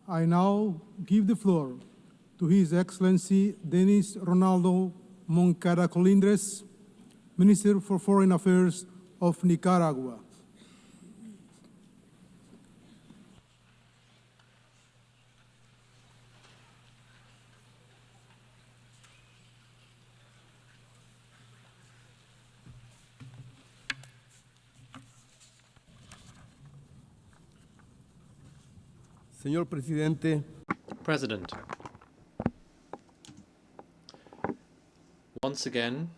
I now give the floor to His Excellency Denis Rolando Moncada Colindres, Minister for Foreign Affairs of Nicaragua. Señor Presidente, President, once again,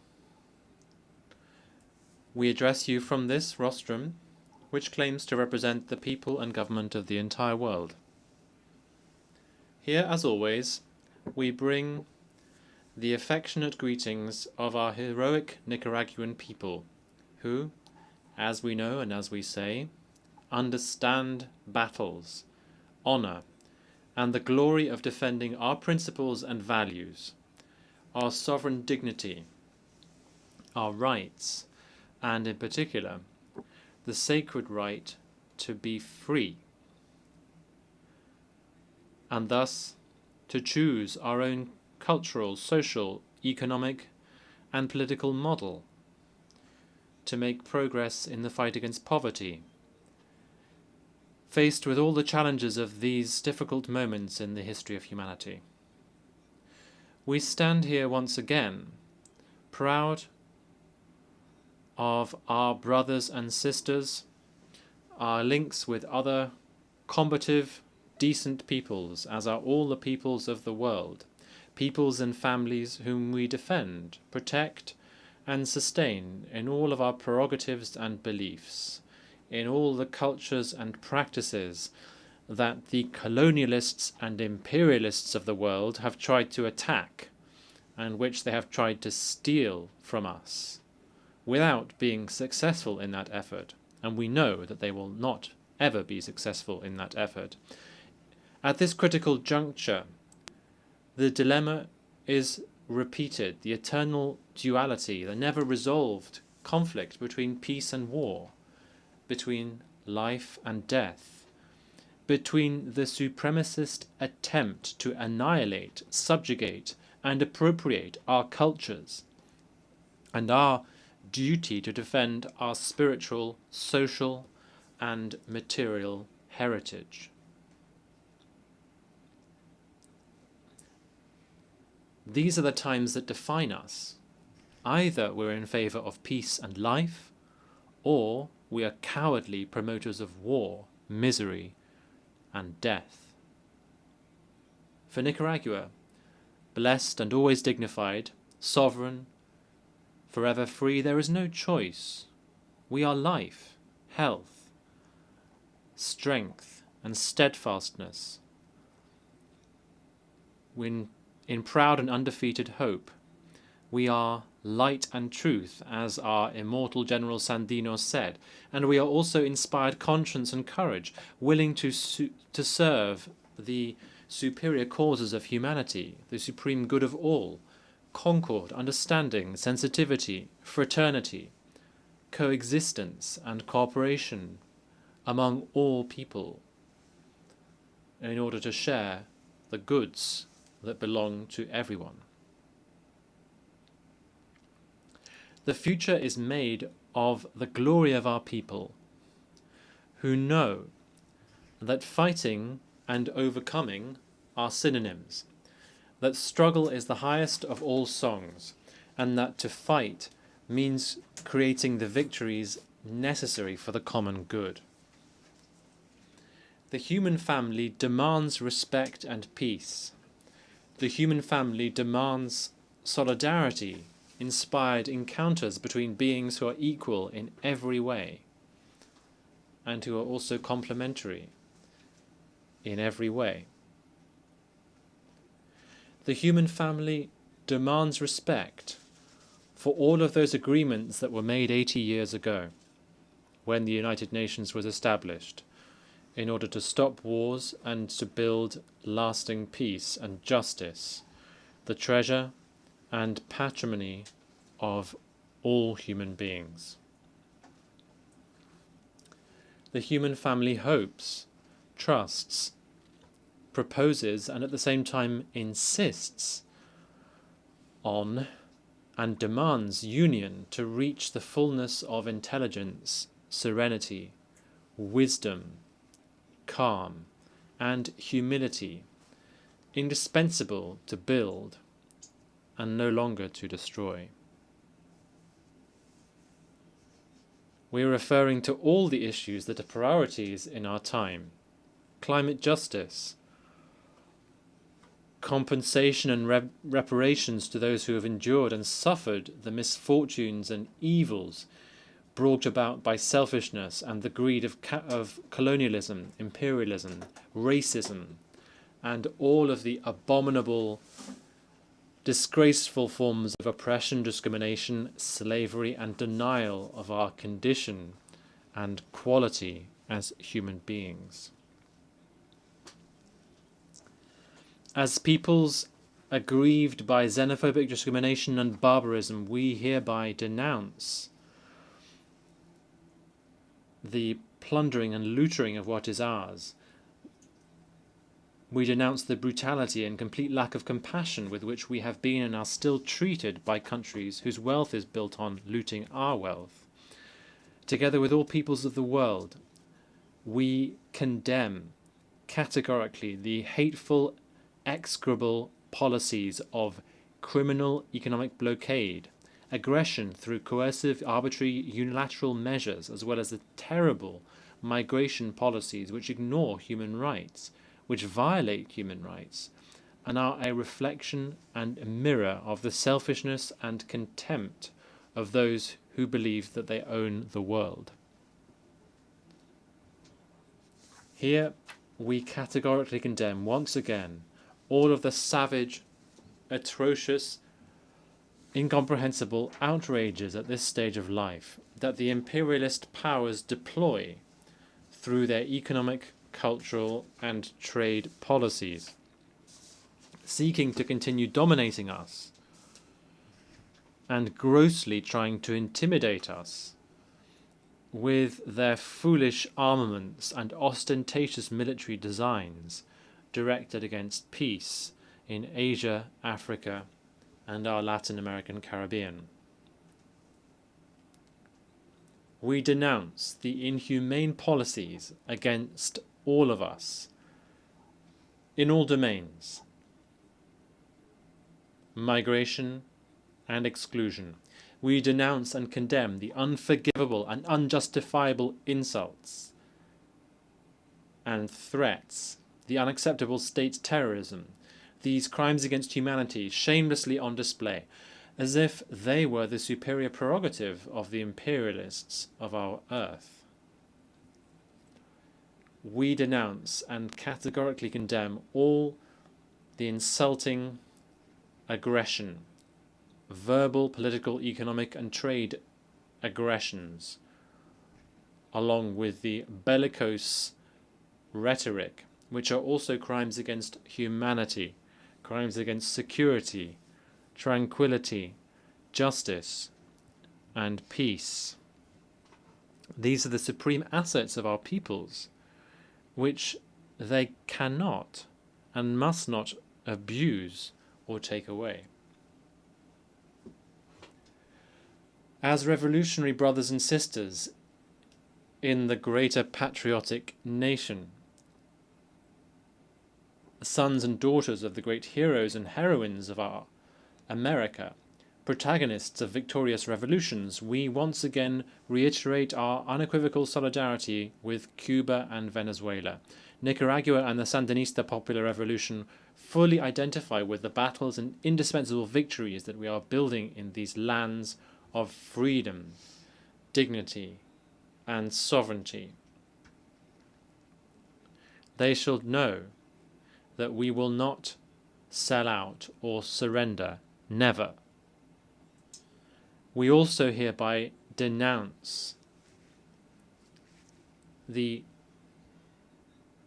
we address you from this rostrum, which claims to represent the people and government of the entire world. Here, as always, we bring the affectionate greetings of our heroic Nicaraguan people, who, as we know and as we say, understand battles, honor, and the glory of defending our principles and values, our sovereign dignity, our rights, and in particular, the sacred right to be free, and thus to choose our own cultural, social, economic, and political model, to make progress in the fight against poverty, faced with all the challenges of these difficult moments in the history of humanity. We stand here once again, proud of our brothers and sisters, our links with other combative, decent peoples, as are all the peoples of the world, peoples and families whom we defend, protect, and sustain in all of our prerogatives and beliefs, in all the cultures and practices that the colonialists and imperialists of the world have tried to attack, and which they have tried to steal from us, without being successful in that effort, and we know that they will not ever be successful in that effort. At this critical juncture, the dilemma is repeated, the eternal duality, the never-resolved conflict between peace and war, between life and death, between the supremacist attempt to annihilate, subjugate, and appropriate our cultures, and our duty to defend our spiritual, social, and material heritage. These are the times that define us. Either we're in favor of peace and life, or we are cowardly promoters of war, misery, and death. For Nicaragua, blessed and always dignified, sovereign, forever free, there is no choice. We are life, health, strength, and steadfastness. In proud and undefeated hope, we are light and truth, as our immortal General Sandino said, and we are also inspired conscience and courage, willing to serve the superior causes of humanity, the supreme good of all, concord, understanding, sensitivity, fraternity, coexistence and cooperation among all people, in order to share the goods that belong to everyone. The future is made of the glory of our people, who know that fighting and overcoming are synonyms, that struggle is the highest of all songs, and that to fight means creating the victories necessary for the common good. The human family demands respect and peace. The human family demands solidarity, inspired encounters between beings who are equal in every way, and who are also complementary in every way. The human family demands respect for all of those agreements that were made 80 years ago, when the United Nations was established, in order to stop wars and to build lasting peace and justice, the treasure and patrimony of all human beings. The human family hopes, trusts, proposes and at the same time insists on and demands union to reach the fullness of intelligence, serenity, wisdom, calm, and humility, indispensable to build and no longer to destroy. We are referring to all the issues that are priorities in our time: climate justice, compensation and reparations to those who have endured and suffered the misfortunes and evils brought about by selfishness and the greed of colonialism, imperialism, racism, and all of the abominable, disgraceful forms of oppression, discrimination, slavery, and denial of our condition and quality as human beings. As peoples aggrieved by xenophobic discrimination and barbarism, we hereby denounce the plundering and looting of what is ours. We denounce the brutality and complete lack of compassion with which we have been and are still treated by countries whose wealth is built on looting our wealth. Together with all peoples of the world, we condemn categorically the hateful, execrable policies of criminal economic blockade, aggression through coercive, arbitrary, unilateral measures, as well as the terrible migration policies which ignore human rights, which violate human rights, and are a reflection and a mirror of the selfishness and contempt of those who believe that they own the world. Here we categorically condemn once again all of the savage, atrocious, incomprehensible outrages at this stage of life that the imperialist powers deploy through their economic, cultural, and trade policies, seeking to continue dominating us and grossly trying to intimidate us with their foolish armaments and ostentatious military designs directed against peace in Asia, Africa, and our Latin American Caribbean. We denounce the inhumane policies against all of us in all domains: migration and exclusion. We denounce and condemn the unforgivable and unjustifiable insults and threats, the unacceptable state terrorism, these crimes against humanity shamelessly on display, as if they were the superior prerogative of the imperialists of our earth. We denounce and categorically condemn all the insulting aggression, verbal, political, economic, and trade aggressions, along with the bellicose rhetoric, which are also crimes against humanity, crimes against security, tranquility, justice, and peace. These are the supreme assets of our peoples, which they cannot and must not abuse or take away. As revolutionary brothers and sisters in the greater patriotic nation, sons and daughters of the great heroes and heroines of our America, protagonists of victorious revolutions, we once again reiterate our unequivocal solidarity with Cuba and Venezuela. Nicaragua and the Sandinista Popular Revolution fully identify with the battles and indispensable victories that we are building in these lands of freedom, dignity, and sovereignty. They shall know that we will not sell out or surrender, never. We also hereby denounce the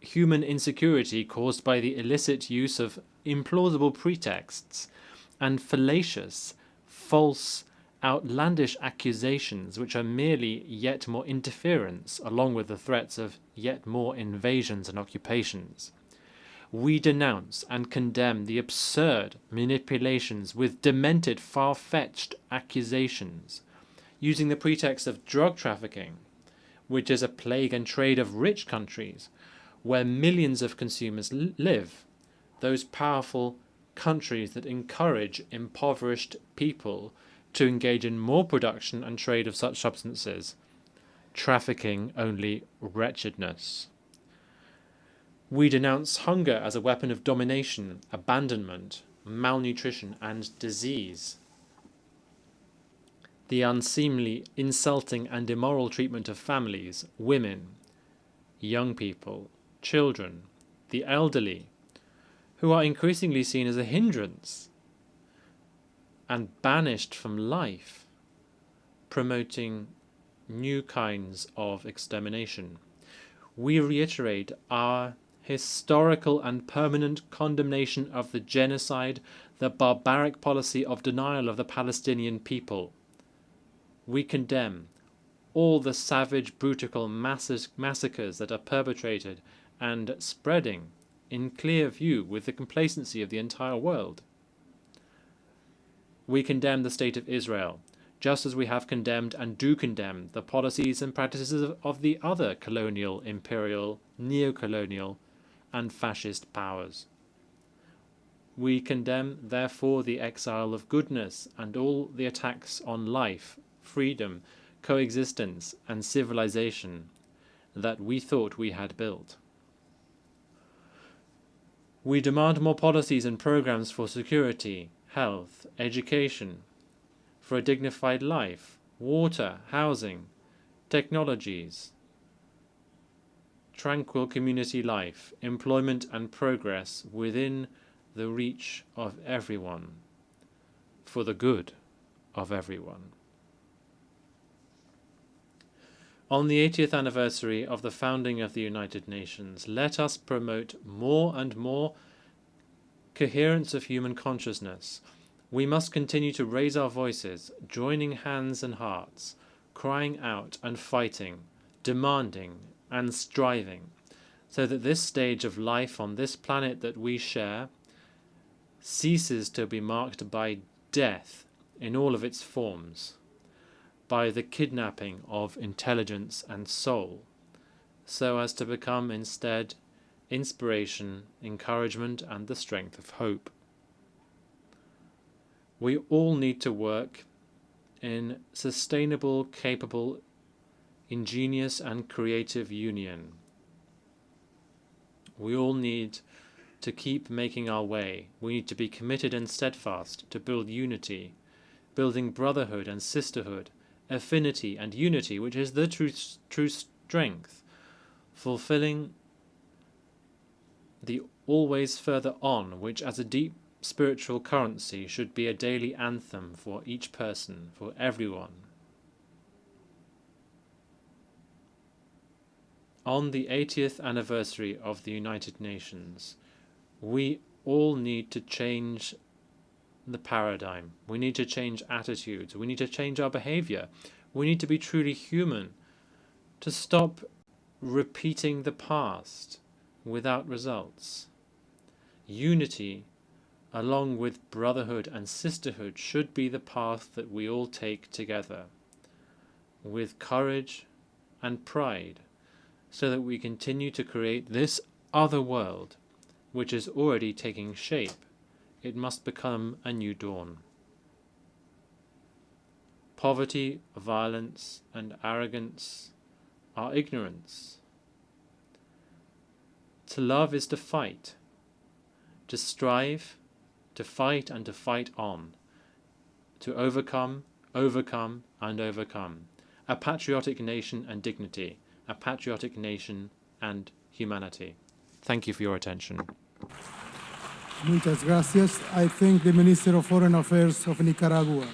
human insecurity caused by the illicit use of implausible pretexts and fallacious, false, outlandish accusations which are merely yet more interference, along with the threats of yet more invasions and occupations. We denounce and condemn the absurd manipulations with demented, far-fetched accusations, using the pretext of drug trafficking, which is a plague and trade of rich countries, where millions of consumers live, those powerful countries that encourage impoverished people to engage in more production and trade of such substances, trafficking only wretchedness. We denounce hunger as a weapon of domination, abandonment, malnutrition, and disease. The unseemly, insulting, and immoral treatment of families, women, young people, children, the elderly, who are increasingly seen as a hindrance and banished from life, promoting new kinds of extermination. We reiterate our historical and permanent condemnation of the genocide, the barbaric policy of denial of the Palestinian people. We condemn all the savage, brutal massacres that are perpetrated and spreading in clear view with the complacency of the entire world. We condemn the state of Israel, just as we have condemned and do condemn the policies and practices of the other colonial, imperial, neo-colonial, and fascist powers. We condemn, therefore, the exile of goodness and all the attacks on life, freedom, coexistence, and civilization that we thought we had built. We demand more policies and programs for security, health, education, for a dignified life, water, housing, technologies, tranquil community life, employment and progress within the reach of everyone, for the good of everyone. On the 80th anniversary of the founding of the United Nations, let us promote more and more coherence of human consciousness. We must continue to raise our voices, joining hands and hearts, crying out and fighting, demanding and striving, so that this stage of life on this planet that we share ceases to be marked by death in all of its forms, by the kidnapping of intelligence and soul, so as to become instead inspiration, encouragement, and the strength of hope. We all need to work in sustainable, capable, ingenious, and creative union. We all need to keep making our way. We need to be committed and steadfast to build unity, building brotherhood and sisterhood, affinity and unity, which is the true strength, fulfilling the always further on, which as a deep spiritual currency should be a daily anthem for each person, for everyone. On the 80th anniversary of the United Nations, we all need to change the paradigm. We need to change attitudes. We need to change our behavior. We need to be truly human, to stop repeating the past without results. Unity, along with brotherhood and sisterhood, should be the path that we all take together, with courage and pride, so that we continue to create this other world, which is already taking shape. It must become a new dawn. Poverty, violence, and arrogance are ignorance. To love is to fight, to strive, to fight and to fight on, to overcome, overcome, and overcome. A patriotic nation and dignity, a patriotic nation and humanity. Thank you for your attention. Muchas gracias. I thank the Minister of Foreign Affairs of Nicaragua.